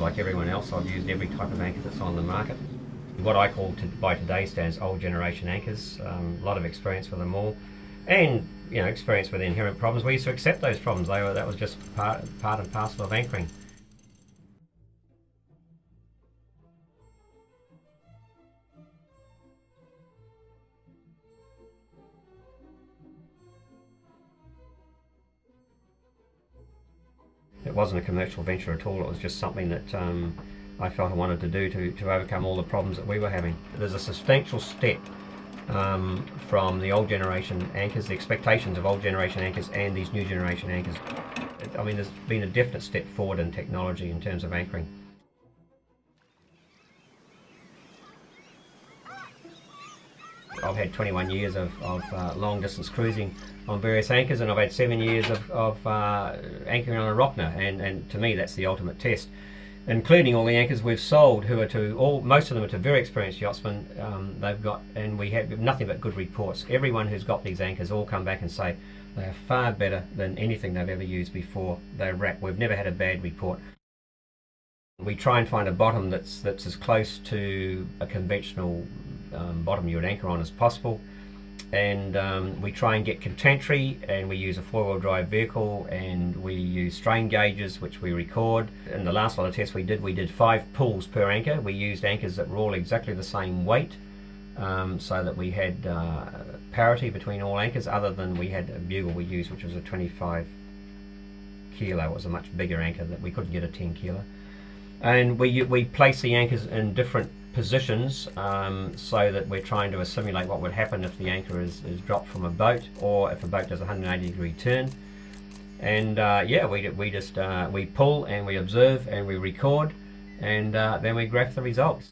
like everyone else. I've used every type of anchor that's on the market. What I call by today's standards old generation anchors. A lot of experience with them all, and experience with inherent problems. We used to accept those problems. That was just part and parcel of anchoring. It wasn't a commercial venture at all. It was just something that I felt I wanted to do to overcome all the problems that we were having. There's a substantial step from the old generation anchors, the expectations of old generation anchors and these new generation anchors. I mean, there's been a definite step forward in technology in terms of anchoring. I've had 21 years of long distance cruising on various anchors, and I've had 7 years of anchoring on a Rocna, and to me that's the ultimate test, including all the anchors we've sold, who are most of them are to very experienced yachtsmen. And we have nothing but good reports. Everyone who's got these anchors all come back and say they are far better than anything they've ever used before. We've never had a bad report. We try and find a bottom that's as close to a conventional bottom you would anchor on as possible, and we try and get contemporary, and we use a four-wheel drive vehicle, and we use strain gauges which we record. In the last lot of tests we did 5 pulls per anchor. We used anchors that were all exactly the same weight, so that we had parity between all anchors, other than we had a bugle we used which was a 25 kilo. It was a much bigger anchor that we couldn't get a 10 kilo. And we place the anchors in different positions, so that we're trying to simulate what would happen if the anchor is dropped from a boat, or if a boat does a 180-degree turn. And yeah, we pull and we observe and we record, and then we graph the results.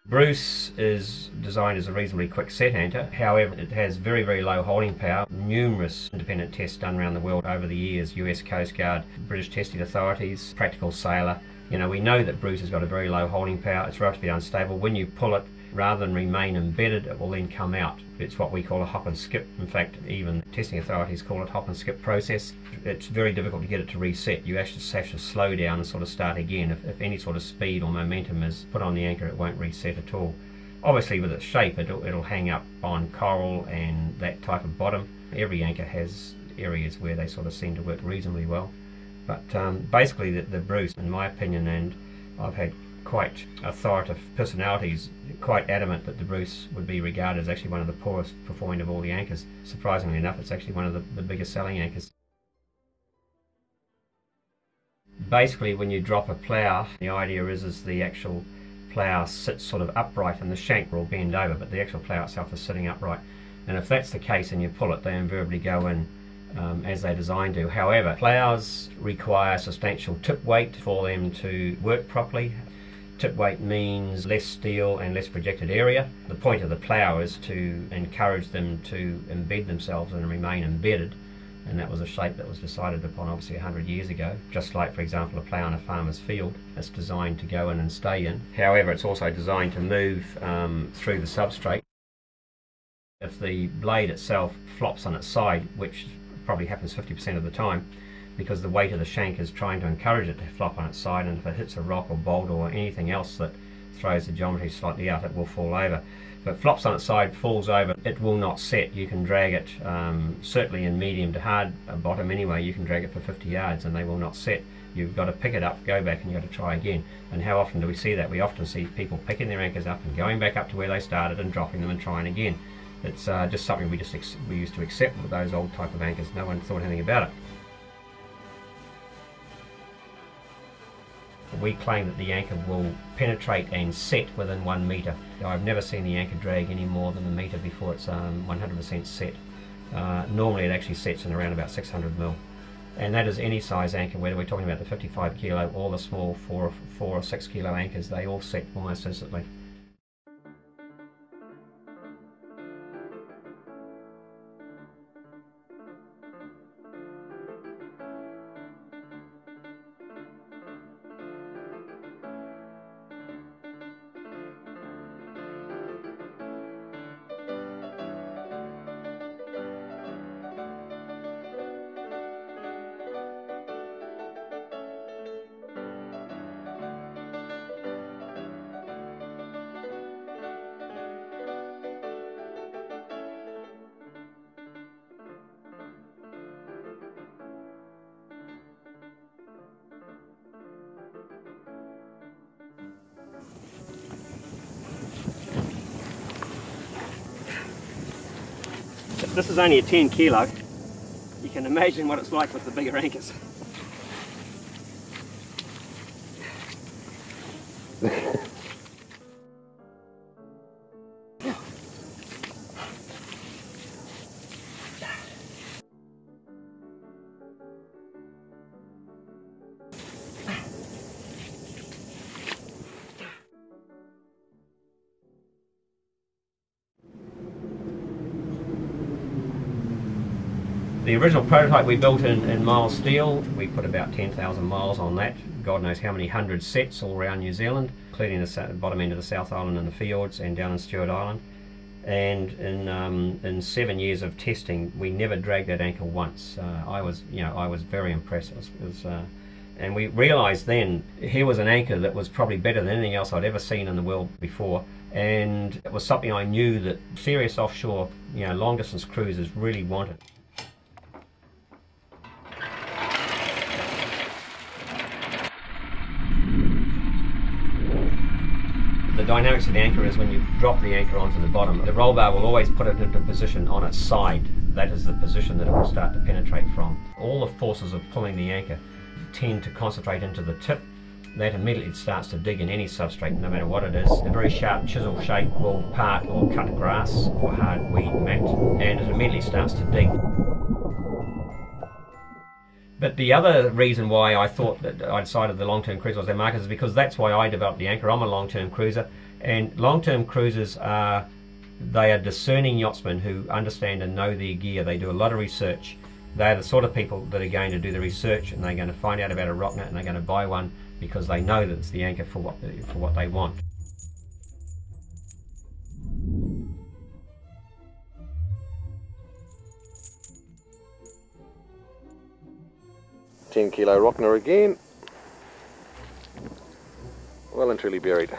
Bruce is designed as a reasonably quick set anchor. However, it has very, very low holding power. Numerous independent tests done around the world over the years, US Coast Guard, British testing authorities, practical sailor. We know that Bruce has got a very low holding power. It's relatively unstable. When you pull it, rather than remain embedded, it will then come out. It's what we call a hop and skip. In fact, even testing authorities call it hop and skip process. It's very difficult to get it to reset. You actually have to slow down and sort of start again. If any sort of speed or momentum is put on the anchor, it won't reset at all. Obviously with its shape, it'll hang up on coral and that type of bottom. Every anchor has areas where they sort of seem to work reasonably well. But basically the Bruce, in my opinion, and I've had quite authoritative personalities quite adamant that the Bruce would be regarded as actually one of the poorest performing of all the anchors. Surprisingly enough, it's actually one of the biggest selling anchors. Basically, when you drop a plough, the idea is the actual plough sits sort of upright and the shank will bend over, but the actual plough itself is sitting upright. And if that's the case and you pull it, they invariably go in as they're designed to. However, ploughs require substantial tip weight for them to work properly. Tip weight means less steel and less projected area. The point of the plough is to encourage them to embed themselves and remain embedded, and that was a shape that was decided upon obviously 100 years ago. Just like, for example, a plough in a farmer's field, it's designed to go in and stay in. However, it's also designed to move through the substrate. If the blade itself flops on its side, which probably happens 50% of the time, because the weight of the shank is trying to encourage it to flop on its side, and if it hits a rock or boulder or anything else that throws the geometry slightly out, it will fall over. If it flops on its side, falls over, it will not set. You can drag it, certainly in medium to hard bottom anyway, you can drag it for 50 yards and they will not set. You've got to pick it up, go back, and you've got to try again. And how often do we see that? We often see people picking their anchors up and going back up to where they started and dropping them and trying again. It's just something we used to accept with those old type of anchors. No one thought anything about it. We claim that the anchor will penetrate and set within 1 metre. I've never seen the anchor drag any more than a metre before it's 100% set. Normally it actually sets in around about 600 mil. And that is any size anchor, whether we're talking about the 55 kilo or the small 4 or 6 kilo anchors, they all set almost instantly. This is only a 10 kilo. You can imagine what it's like with the bigger anchors. The original prototype we built in mild steel, we put about 10,000 miles on that. God knows how many hundred sets all around New Zealand, including the bottom end of the South Island and the fjords and down in Stewart Island. And in 7 years of testing, we never dragged that anchor once. I was very impressed. And we realised then here was an anchor that was probably better than anything else I'd ever seen in the world before. And it was something I knew that serious offshore, long distance cruisers really wanted. The dynamics of the anchor is when you drop the anchor onto the bottom, the roll bar will always put it into position on its side. That is the position that it will start to penetrate from. All the forces of pulling the anchor tend to concentrate into the tip. That immediately starts to dig in any substrate, no matter what it is. A very sharp chisel shape will part or cut grass or hard weed mat, and it immediately starts to dig. But the other reason why I thought that I decided the long-term cruiser was their market is because that's why I developed the anchor. I'm a long-term cruiser, and long-term cruisers are discerning yachtsmen who understand and know their gear. They do a lot of research. They're the sort of people that are going to do the research, and they're going to find out about a Rocna, and they're going to buy one because they know that it's the anchor for what they want. $10 kilo Rocna again, well and truly buried.